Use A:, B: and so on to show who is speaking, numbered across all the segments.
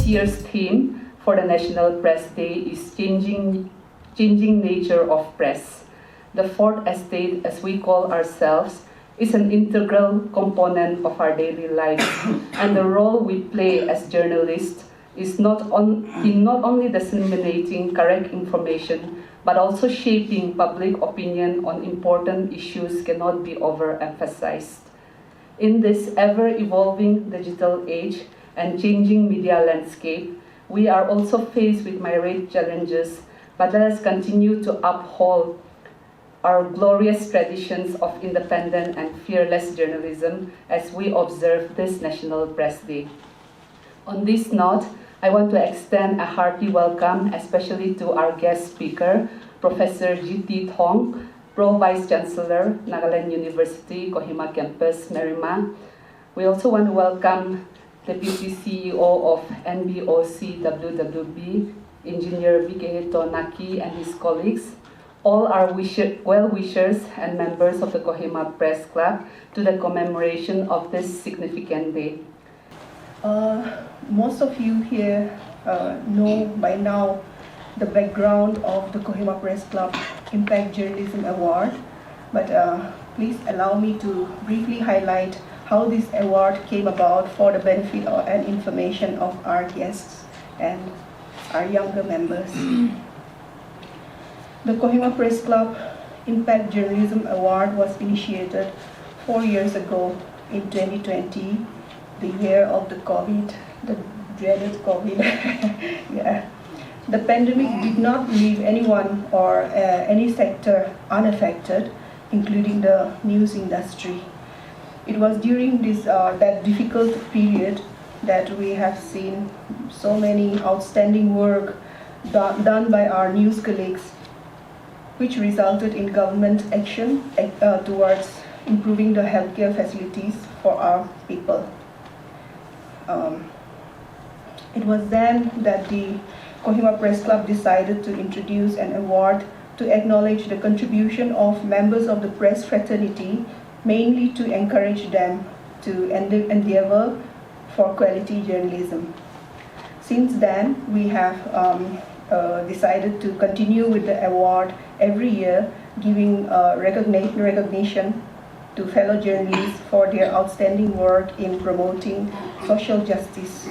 A: year's theme for the National Press Day is Changing Nature of Press. The fourth estate, as we call ourselves, is an integral component of our daily lives, and the role we play as journalists is not only disseminating correct information, but also shaping public opinion on important issues cannot be overemphasized. In this ever-evolving digital age and changing media landscape, we are also faced with myriad challenges, but let us continue to uphold our glorious traditions of independent and fearless journalism as we observe this National Press Day. On this note, I want to extend a hearty welcome, especially to our guest speaker, Professor G.T. Thong, Pro Vice Chancellor, Nagaland University, Kohima Campus, Merima. We also want to welcome Deputy CEO of NBOC WWB, Engineer Vikeheto Naki and his colleagues, all our well-wishers and members of the Kohima Press Club to the commemoration of this significant day.
B: Most of you here know by now the background of the Kohima Press Club Impact Journalism Award, but please allow me to briefly highlight how this award came about for the benefit and information of our guests and our younger members. The Kohima Press Club Impact Journalism Award was initiated 4 years ago in 2020, the year of the COVID, the dreaded COVID. Yeah. The pandemic did not leave anyone or any sector unaffected, including the news industry. It was during this that difficult period that we have seen so many outstanding work done by our news colleagues, which resulted in government action towards improving the healthcare facilities for our people. It was then that the Kohima Press Club decided to introduce an award to acknowledge the contribution of members of the press fraternity, mainly to encourage them to endeavor for quality journalism. Since then, we have decided to continue with the award every year, giving recognition to fellow journalists for their outstanding work in promoting social justice.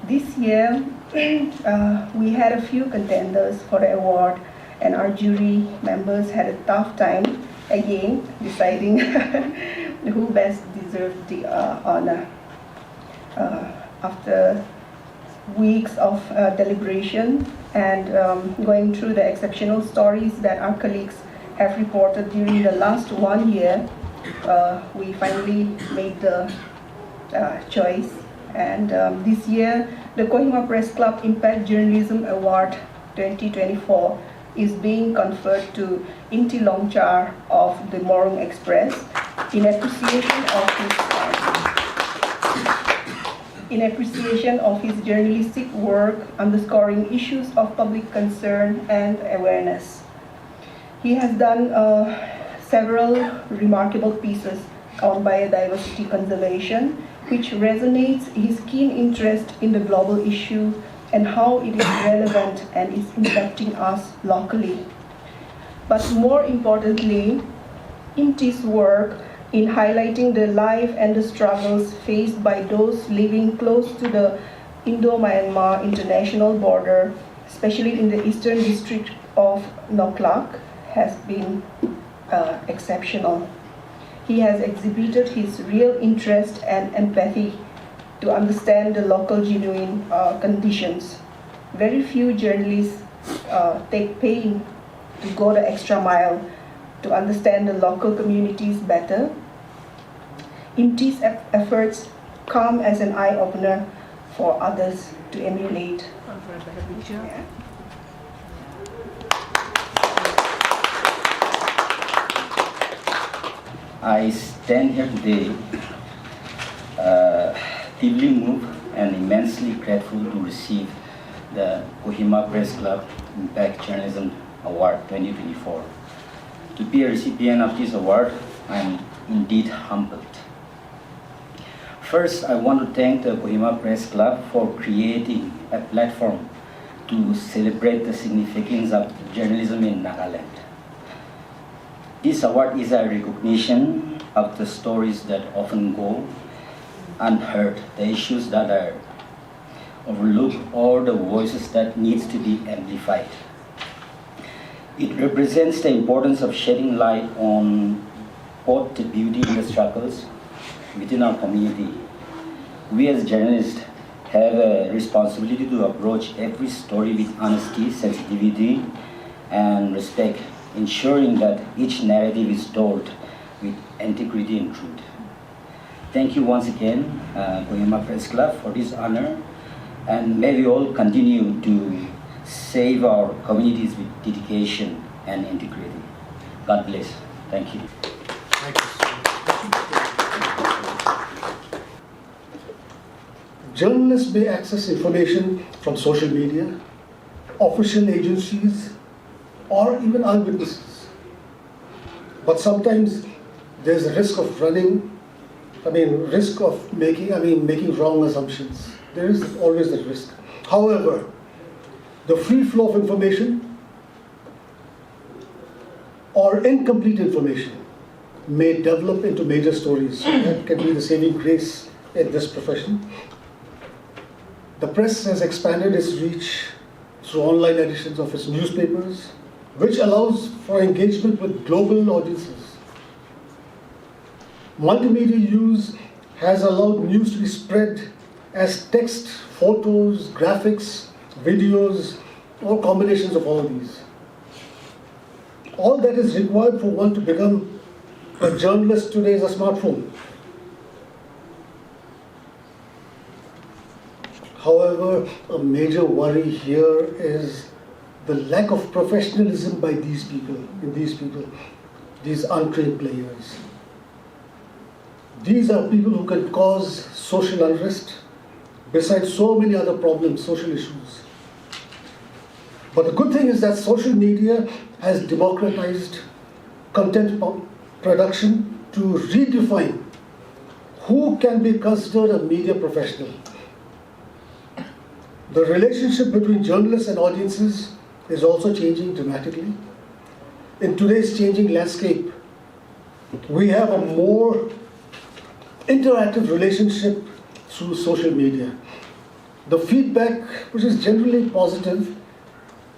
B: This year, we had a few contenders for the award, and our jury members had a tough time again deciding who best deserved the honor. After weeks of deliberation and going through the exceptional stories that our colleagues have reported during the last 1 year, we finally made the choice. And this year, the Kohima Press Club Impact Journalism Award 2024 is being conferred to Inti Longchar of the Morung Express in appreciation of his journalistic work underscoring issues of public concern and awareness. He has done several remarkable pieces on biodiversity conservation, which resonates his keen interest in the global issue and how it is relevant and is impacting us locally. But more importantly, Inti's work in highlighting the life and the struggles faced by those living close to the Indo-Myanmar international border, especially in the eastern district of Noklak, has been exceptional. He has exhibited his real interest and empathy to understand the local genuine conditions. Very few journalists take pain to go the extra mile to understand the local communities better. Inti's efforts come as an eye-opener for others to emulate. Yeah.
C: I stand here today deeply moved and immensely grateful to receive the Kohima Press Club Impact Journalism Award 2024. To be a recipient of this award, I am indeed humbled. First, I want to thank the Kohima Press Club for creating a platform to celebrate the significance of journalism in Nagaland. This award is a recognition of the stories that often go unheard, the issues that are overlooked, or the voices that needs to be amplified. It represents the importance of shedding light on both the beauty and the struggles within our community. We as journalists have a responsibility to approach every story with honesty, sensitivity, and respect, ensuring that each narrative is told with integrity and truth. Thank you once again, Kohima Press Club, for this honor, and may we all continue to save our communities with dedication and integrity. God bless. Thank you.
D: Thank you. Journalists may access information from social media, official agencies, or even eyewitnesses. But sometimes there's a risk of making wrong assumptions. There is always that risk. However, the free flow of information or incomplete information may develop into major stories. That can be the saving grace in this profession. The press has expanded its reach through online editions of its newspapers, which allows for engagement with global audiences. Multimedia use has allowed news to be spread as text, photos, graphics, videos, or combinations of all these. All that is required for one to become a journalist today is a smartphone. However, a major worry here is the lack of professionalism by these people, these untrained players. These are people who can cause social unrest, besides so many other problems, social issues. But the good thing is that social media has democratized content production to redefine who can be considered a media professional. The relationship between journalists and audiences is also changing dramatically. In today's changing landscape, we have a more interactive relationship through social media. The feedback, which is generally positive,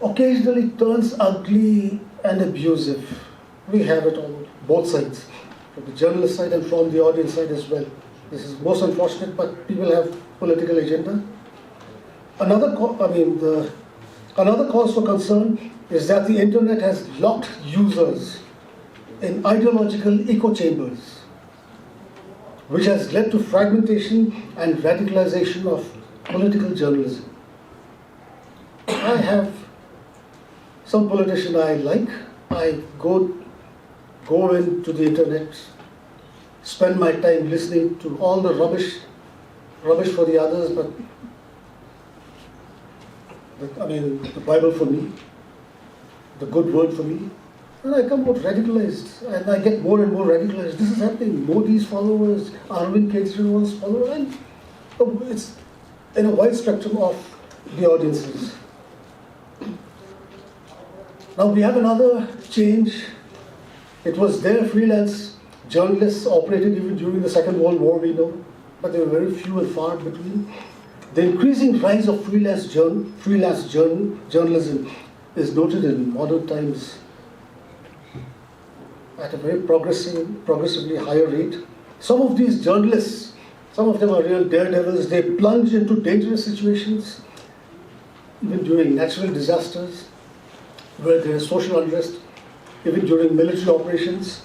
D: occasionally turns ugly and abusive. We have it on both sides, from the journalist side and from the audience side as well. This is most unfortunate, but people have political agenda. Another cause for concern is that the internet has locked users in ideological echo chambers, which has led to fragmentation and radicalization of political journalism. I have some politician I like. I go into the internet, spend my time listening to all the rubbish for the others, but the Bible for me, the good word for me, and I come out radicalized, and I get more and more radicalized. This is happening. Modi's followers, Arvind Kejriwal's followers, and it's in a wide spectrum of the audiences. Now we have another change. It was there journalists operated even during the Second World War, we know, but they were very few and far between. The increasing rise of freelance journalism is noted in modern times at a very progressively higher rate. Some of these journalists, some of them are real daredevils. They plunge into dangerous situations, even during natural disasters, where there is social unrest, even during military operations,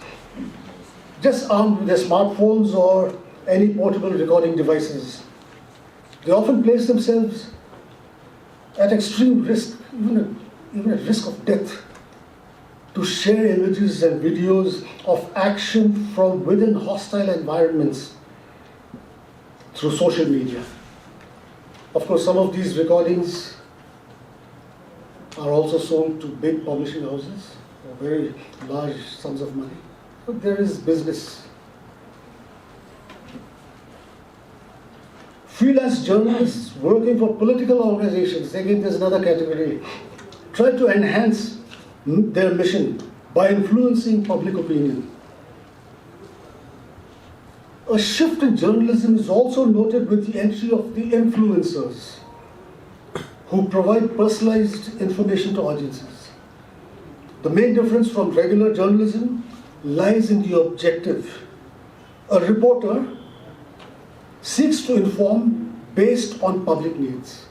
D: just armed with their smartphones or any portable recording devices. They often place themselves at extreme risk, even at risk of death, to share images and videos of action from within hostile environments through social media. Of course, some of these recordings are also sold to big publishing houses for very large sums of money. But there is business. Freelance journalists working for political organizations, again there's another category, try to enhance their mission by influencing public opinion. A shift in journalism is also noted with the entry of the influencers, who provide personalized information to audiences. The main difference from regular journalism lies in the objective. A reporter seeks to inform based on public needs,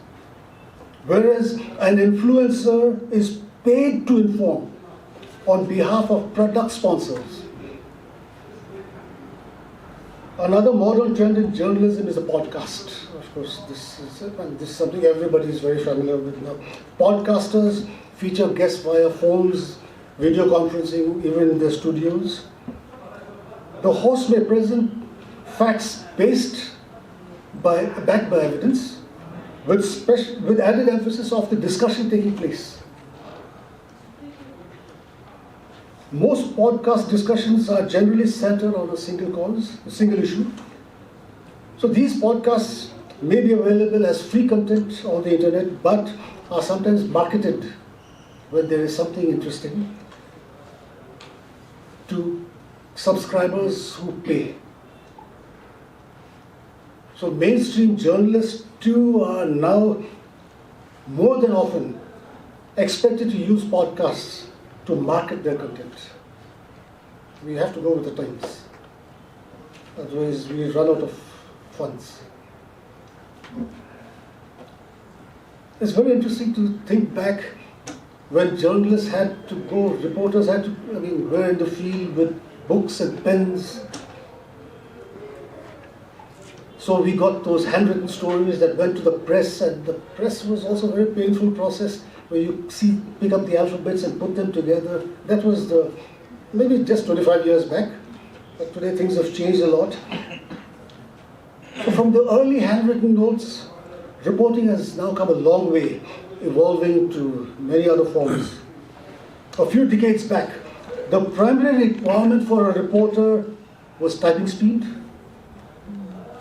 D: whereas an influencer is paid to inform on behalf of product sponsors. Another modern trend in journalism is a podcast. Of course, this is something everybody is very familiar with now. Podcasters feature guests via phones, video conferencing, even in their studios. The host may present facts backed by evidence, with added emphasis of the discussion taking place. Most podcast discussions are generally centered on a single issue. So these podcasts may be available as free content on the internet, but are sometimes marketed when there is something interesting to subscribers who pay. So mainstream journalists too are now more than often expected to use podcasts to market their content. We have to go with the times. Otherwise we run out of funds. It's very interesting to think back when reporters had to, were in the field with books and pens. So we got those handwritten stories that went to the press, and the press was also a very painful process where you pick up the alphabets and put them together. That was maybe just 25 years back, but today things have changed a lot. So from the early handwritten notes, reporting has now come a long way, evolving to many other forms. A few decades back, the primary requirement for a reporter was typing speed,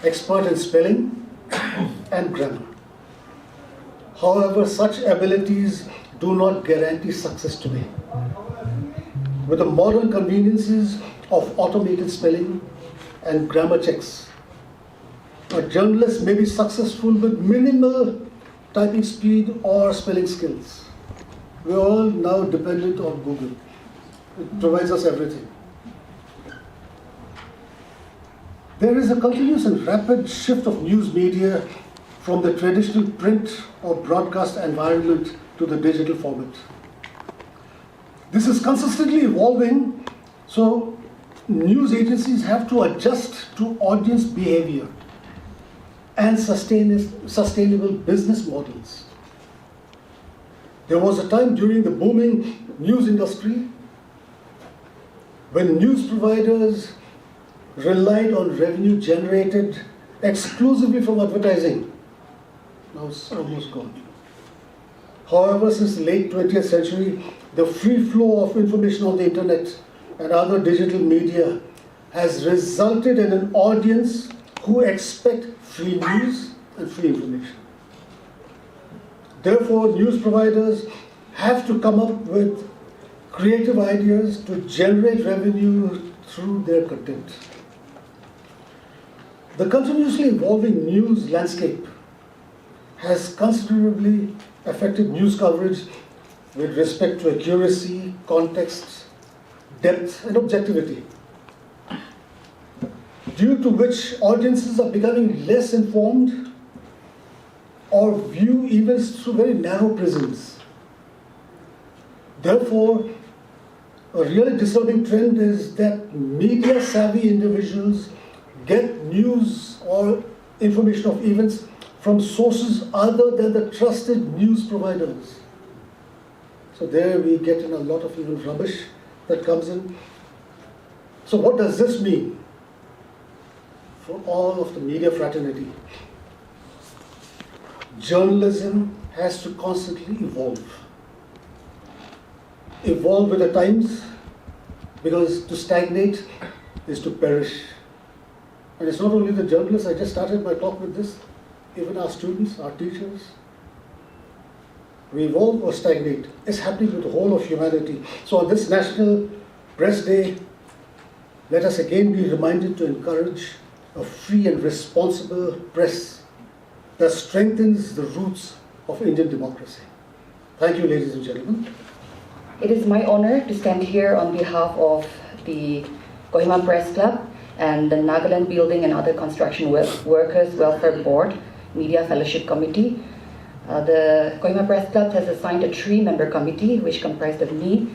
D: expert in spelling, and grammar. However, such abilities do not guarantee success today. With the modern conveniences of automated spelling and grammar checks, a journalist may be successful with minimal typing speed or spelling skills. We are all now dependent on Google. It provides us everything. There is a continuous and rapid shift of news media from the traditional print or broadcast environment to the digital format. This is consistently evolving, so news agencies have to adjust to audience behavior and sustainable business models. There was a time during the booming news industry when news providers relied on revenue generated exclusively from advertising. Now it's almost gone. However, since the late 20th century, the free flow of information on the internet and other digital media has resulted in an audience who expect free news and free information. Therefore, news providers have to come up with creative ideas to generate revenue through their content. The continuously evolving news landscape has considerably affected news coverage with respect to accuracy, context, depth, and objectivity, due to which audiences are becoming less informed or view events through very narrow prisms. Therefore, a really disturbing trend is that media-savvy individuals get news or information of events from sources other than the trusted news providers. So there we get in a lot of even rubbish that comes in. So what does this mean for all of the media fraternity? Journalism has to constantly evolve. Evolve with the times, because to stagnate is to perish. And it's not only the journalists, I just started my talk with this. even our students, our teachers. We evolve or stagnate. It's happening with the whole of humanity. So on this National Press Day, let us again be reminded to encourage a free and responsible press that strengthens the roots of Indian democracy. Thank you, ladies and gentlemen.
E: It is my honor to stand here on behalf of the Kohima Press Club and the Nagaland Building and Other Construction Workers Welfare Board Media Fellowship Committee. The Kohima Press Club has assigned a 3-member committee which comprised of me,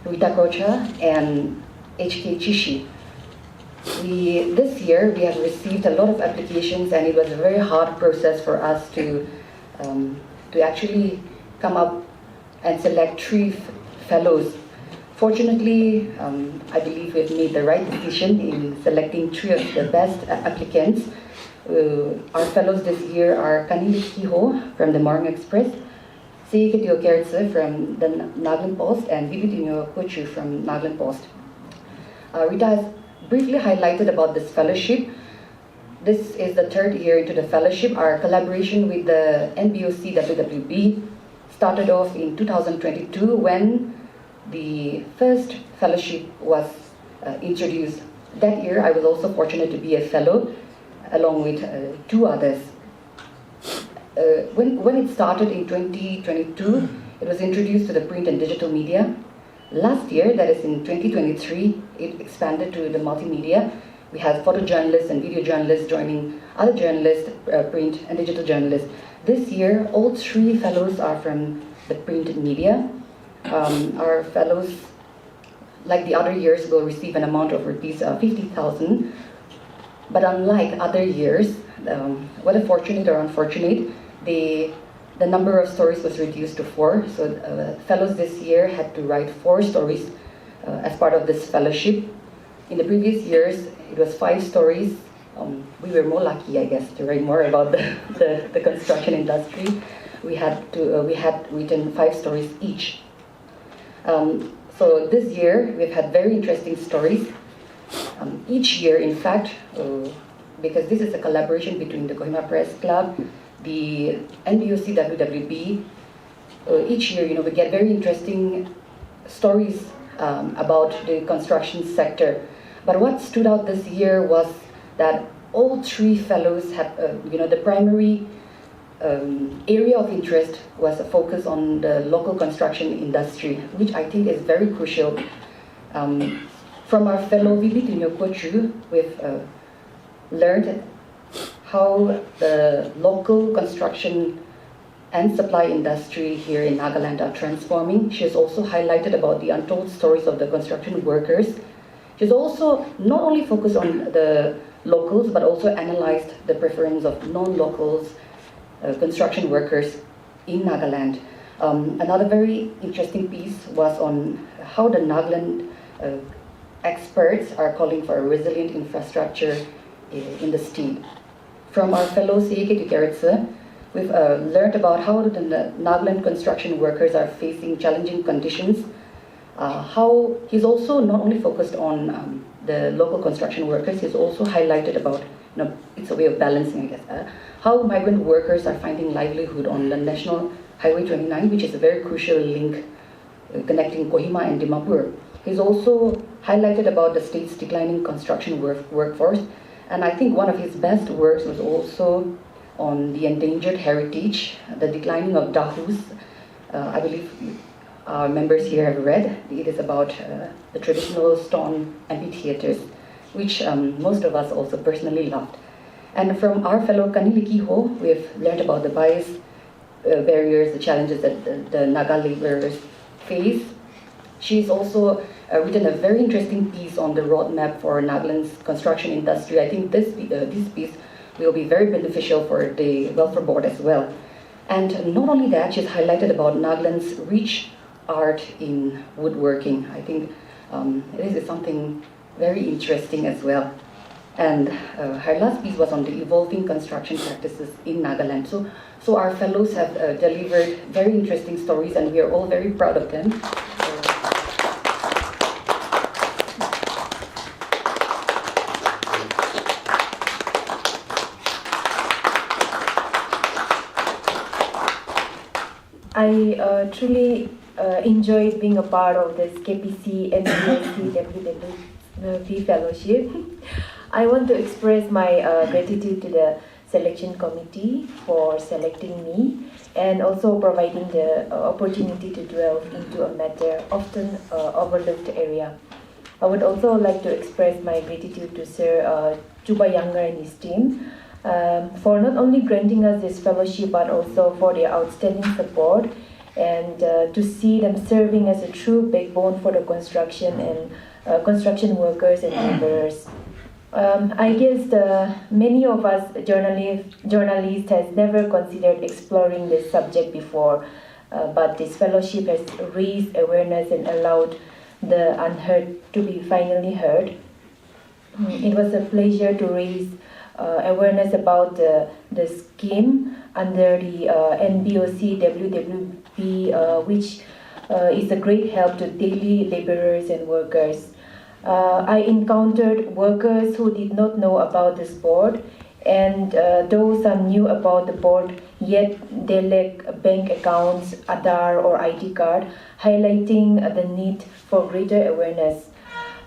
E: Rita Kocha, and HK Chishi. This year we have received a lot of applications, and it was a very hard process for us to actually come up and select 3 fellows. Fortunately, I believe we've made the right decision in selecting 3 of the best applicants. Our fellows this year are Kanili Kiho from the Morning Express, Seiketio Kertse from the Nagaland Post, and Bibitinho Kochu from Nagaland Post. Rita has briefly highlighted about this fellowship. This is the 3rd year into the fellowship. Our collaboration with the NBOC WWB started off in 2022 when the first fellowship was introduced. That year I was also fortunate to be a fellow along with 2 others. When it started in 2022, it was introduced to the print and digital media. Last year, that is in 2023, it expanded to the multimedia. We had photojournalists and video journalists joining other journalists, print and digital journalists. This year, all 3 fellows are from the print media. Our fellows, like the other years, will receive an amount of rupees 50,000. But unlike other years, whether fortunate or unfortunate, the number of stories was reduced to 4. So fellows this year had to write 4 stories as part of this fellowship. In the previous years, it was 5 stories. We were more lucky, I guess, to write more about the construction industry. We had written 5 stories each. So this year, we've had very interesting stories. Each year, in fact, because this is a collaboration between the Kohima Press Club, the NBOC WWB, each year, we get very interesting stories about the construction sector. But what stood out this year was that all 3 fellows had, the primary area of interest was a focus on the local construction industry, which I think is very crucial. From our fellow Bibitinho Kochu, we've learned how the local construction and supply industry here in Nagaland are transforming. She has also highlighted about the untold stories of the construction workers. She's also not only focused on the locals, but also analyzed the preference of non-locals, construction workers in Nagaland. Another very interesting piece was on how the Nagaland experts are calling for a resilient infrastructure in the state. From our fellow Seike Tukeritsa, we've learned about how the Nagaland construction workers are facing challenging conditions. How he's also not only focused on the local construction workers, he's also highlighted about, it's a way of balancing, I guess, how migrant workers are finding livelihood on the National Highway 29, which is a very crucial link connecting Kohima and Dimapur. He's also highlighted about the state's declining construction workforce, and I think one of his best works was also on the endangered heritage, the declining of dahus. I believe our members here have read. It is about the traditional stone amphitheaters, which most of us also personally loved. And from our fellow Kanili Kiho, we've learned about the bias barriers, the challenges that the Naga laborers face. She's also written a very interesting piece on the roadmap for Nagaland's construction industry. I think this piece will be very beneficial for the welfare board as well. And not only that, she's highlighted about Nagaland's rich art in woodworking. I think this is something very interesting as well. And her last piece was on the evolving construction practices in Nagaland. So our fellows have delivered very interesting stories, and we are all very proud of them.
F: I truly enjoyed being a part of this KPC and WWP fellowship. I want to express my gratitude to the selection committee for selecting me and also providing the opportunity to delve into a matter often overlooked area. I would also like to express my gratitude to Sir Chuba Younger and his team for not only granting us this fellowship but also for their outstanding support and to see them serving as a true backbone for the construction and construction workers and laborers. I guess many of us journalists has never considered exploring this subject before, but this fellowship has raised awareness and allowed the unheard to be finally heard. It was a pleasure to raise awareness about the scheme under the NBOC WWP, which is a great help to daily laborers and workers. I encountered workers who did not know about this board, and those some knew about the board, yet they lack bank accounts, Aadhaar or ID card, highlighting the need for greater awareness.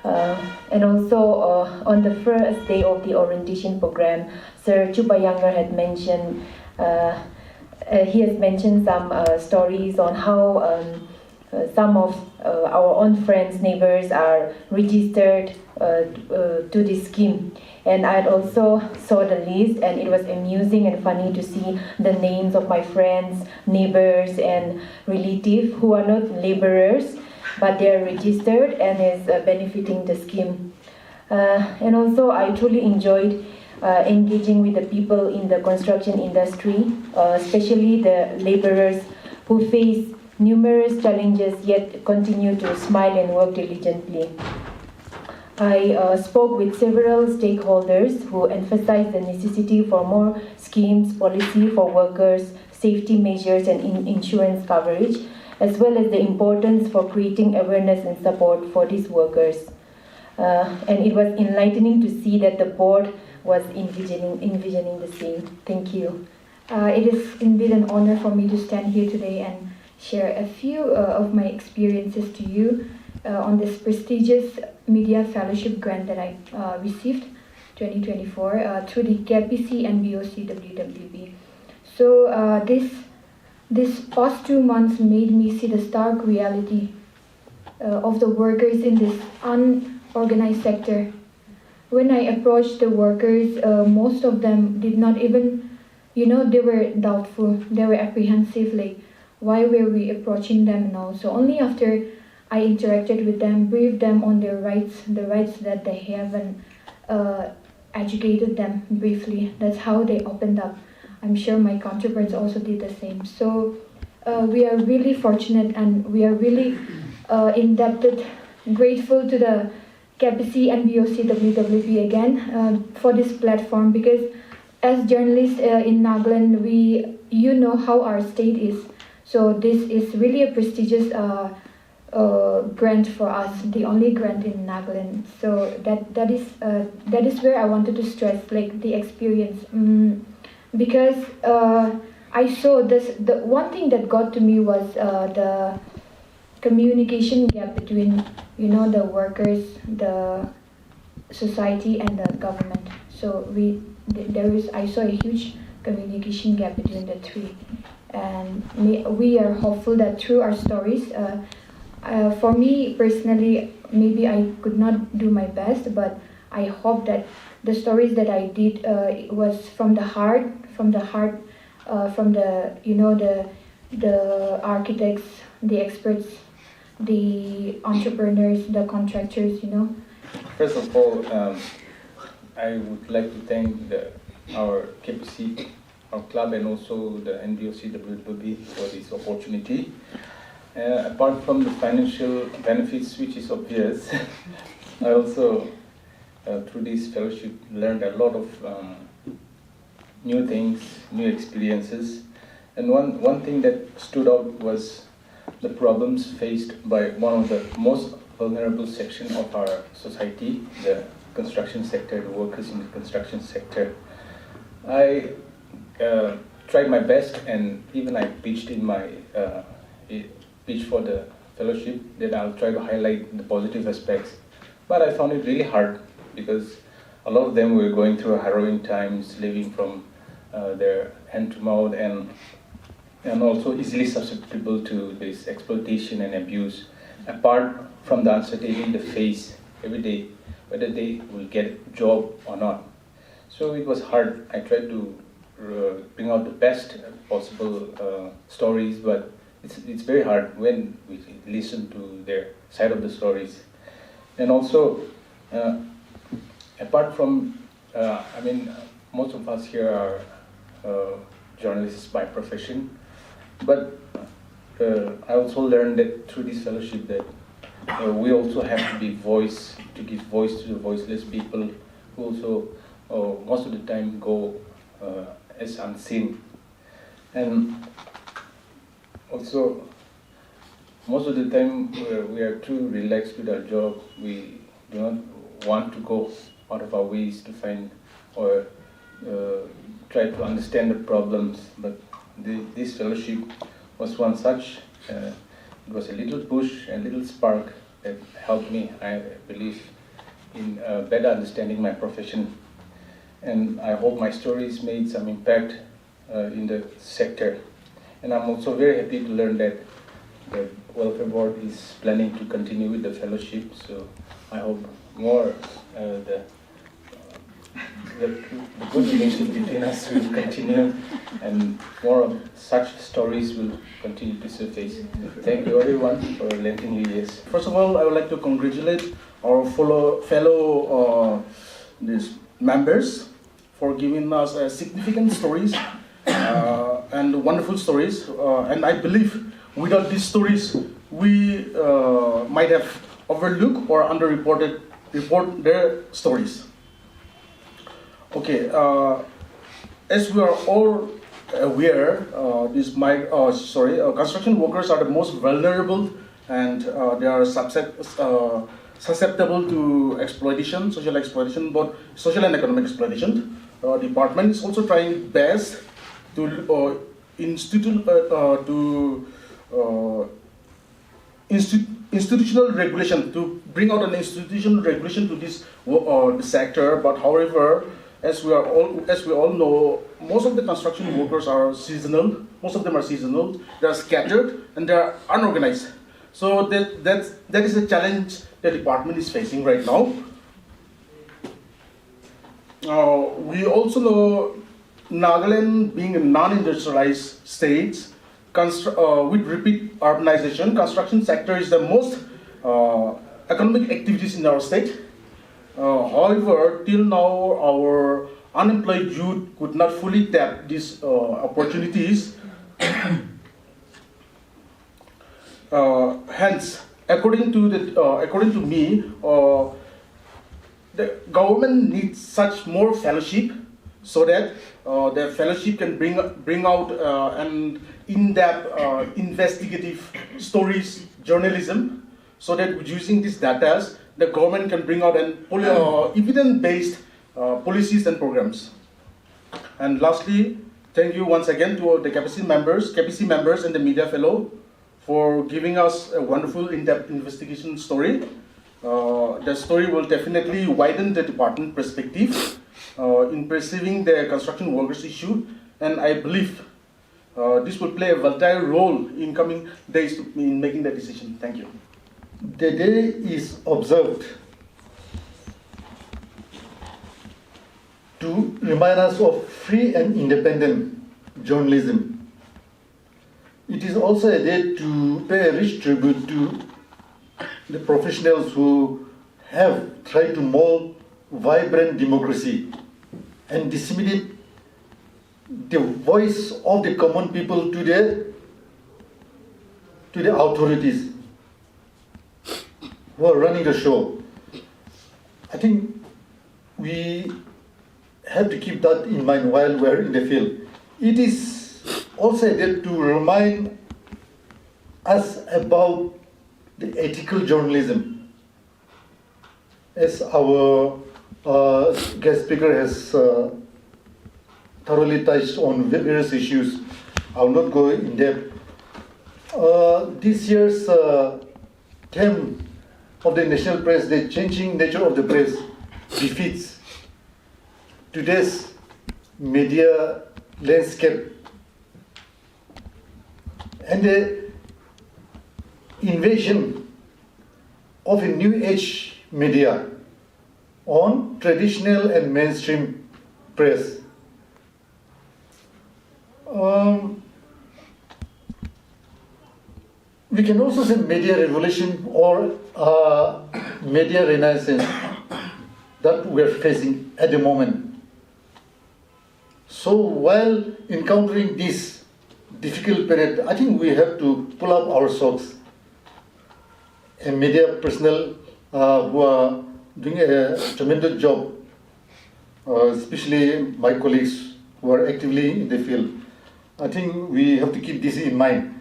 F: And also on the first day of the orientation program, Sir Chuba Younger had mentioned, he has mentioned some stories on how some of our own friends, neighbors are registered to this scheme. And I also saw the list, and it was amusing and funny to see the names of my friends, neighbors, and relatives who are not laborers, but they are registered and is benefiting the scheme. And also, I truly enjoyed engaging with the people in the construction industry, especially the laborers who face numerous challenges yet continue to smile and work diligently. I spoke with several stakeholders who emphasized the necessity for more schemes, policy for workers, safety measures and insurance coverage, as well as the importance for creating awareness and support for these workers. And it was enlightening to see that the board was envisioning the same. Thank you.
G: It is indeed an honor for me to stand here today and share a few of my experiences to you on this prestigious media fellowship grant that I received 2024 through the KPC and BOC WWB. So this past 2 months made me see the stark reality of the workers in this unorganized sector. When I approached the workers, most of them did not even, they were doubtful, they were apprehensive, like, why were we approaching them and all. So only after I interacted with them, briefed them on their rights, the rights that they have, and educated them briefly. That's how they opened up. I'm sure my counterparts also did the same. So we are really fortunate, and we are really indebted, grateful to the KPC and BOC WWP again for this platform, because as journalists in Nagaland, you know how our state is. So this is really a prestigious grant for us, the only grant in Nagaland. So that is where I wanted to stress, like, the experience, because I saw this. The one thing that got to me was the communication gap between the workers, the society, and the government. So I saw a huge communication gap between the three. And we are hopeful that through our stories, for me personally, maybe I could not do my best, but I hope that the stories that I did was from the heart, from the the architects, the experts, the entrepreneurs, the contractors.
H: First of all, I would like to thank our KPC, our club, and also the NBOC WWB for this opportunity. Apart from the financial benefits, which is obvious, I also, through this fellowship, learned a lot of new things, new experiences. And one thing that stood out was the problems faced by one of the most vulnerable section of our society, the construction sector, the workers in the construction sector. I tried my best, and even I pitched in my pitch for the fellowship, that I'll try to highlight the positive aspects. But I found it really hard because a lot of them were going through harrowing times, living from their hand to mouth, and also easily susceptible to this exploitation and abuse, apart from the uncertainty they face every day, whether they will get a job or not. So it was hard. I tried to bring out the best possible stories, but it's very hard when we listen to their side of the stories. And also, apart from, most of us here are journalists by profession, but I also learned that through this fellowship that we also have to be to give voice to the voiceless people who also most of the time go as unseen. And also, most of the time we are too relaxed with our job. We do not want to go out of our ways to find or try to understand the problems. But this fellowship was one such. It was a little push, a little spark that helped me, I believe, in better understanding my profession. And I hope my stories made some impact in the sector. And I'm also very happy to learn that the Welfare Board is planning to continue with the fellowship. So I hope more the good relationship between us will continue, and more of such stories will continue to surface. Thank you everyone for lending your ears.
I: First of all, I would like to congratulate our fellow these members for giving us significant stories and wonderful stories. And I believe without these stories, we might have overlooked or report their stories. Okay, as we are all aware, construction workers are the most vulnerable, and they are susceptible to exploitation, social exploitation, both social and economic exploitation. Department is also trying best to institutional regulation, to bring out an institutional regulation to this sector. But however, as we all know, most of the construction workers are seasonal. Most of them are seasonal. They are scattered and they are unorganized. So that is a challenge the department is facing right now. We also know Nagaland being a non-industrialized state, with rapid urbanization, construction sector is the most economic activities in our state. However, till now, our unemployed youth could not fully tap these opportunities. Hence, according to me, the government needs such more fellowship, so that the fellowship can bring out an in-depth investigative stories journalism, so that using these data, the government can bring out an evidence-based policies and programs. And lastly, thank you once again to the KPC members and the media fellow for giving us a wonderful in-depth investigation story. The story will definitely widen the department perspective in perceiving the construction workers issue, and I believe this will play a vital role in coming days in making the decision. Thank you.
D: The day is observed to remind us of free and independent journalism. It is also a day to pay a rich tribute to the professionals who have tried to mold vibrant democracy and disseminate the voice of the common people to the authorities who are running the show. I think we have to keep that in mind while we're in the field. It is also a day to remind us about the ethical journalism. As our guest speaker has thoroughly touched on various issues, I will not go in depth. This year's theme of the National Press, the changing nature of the press, befits today's media landscape and the invasion of a new age media on traditional and mainstream press. We can also say media revolution or media renaissance that we are facing at the moment. So while encountering this difficult period, I think we have to pull up our socks. And media personnel who are doing a tremendous job, especially my colleagues who are actively in the field. I think we have to keep this in mind.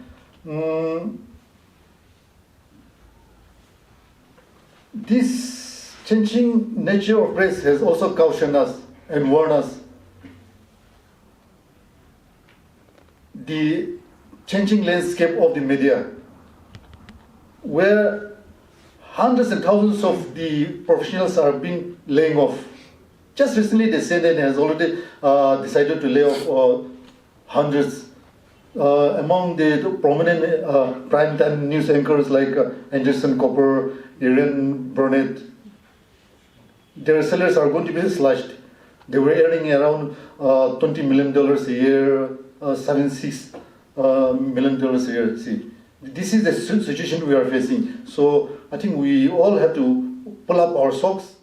D: This changing nature of press has also cautioned us and warned us. The changing landscape of the media, where hundreds and thousands of the professionals are being laying off. Just recently, the CNN has already decided to lay off hundreds. Among the prominent prime-time news anchors like Anderson Cooper, Aaron Burnett, their salaries are going to be slashed. They were earning around $20 million a year, $76 million a year. See, this is the situation we are facing. So I think we all have to pull up our socks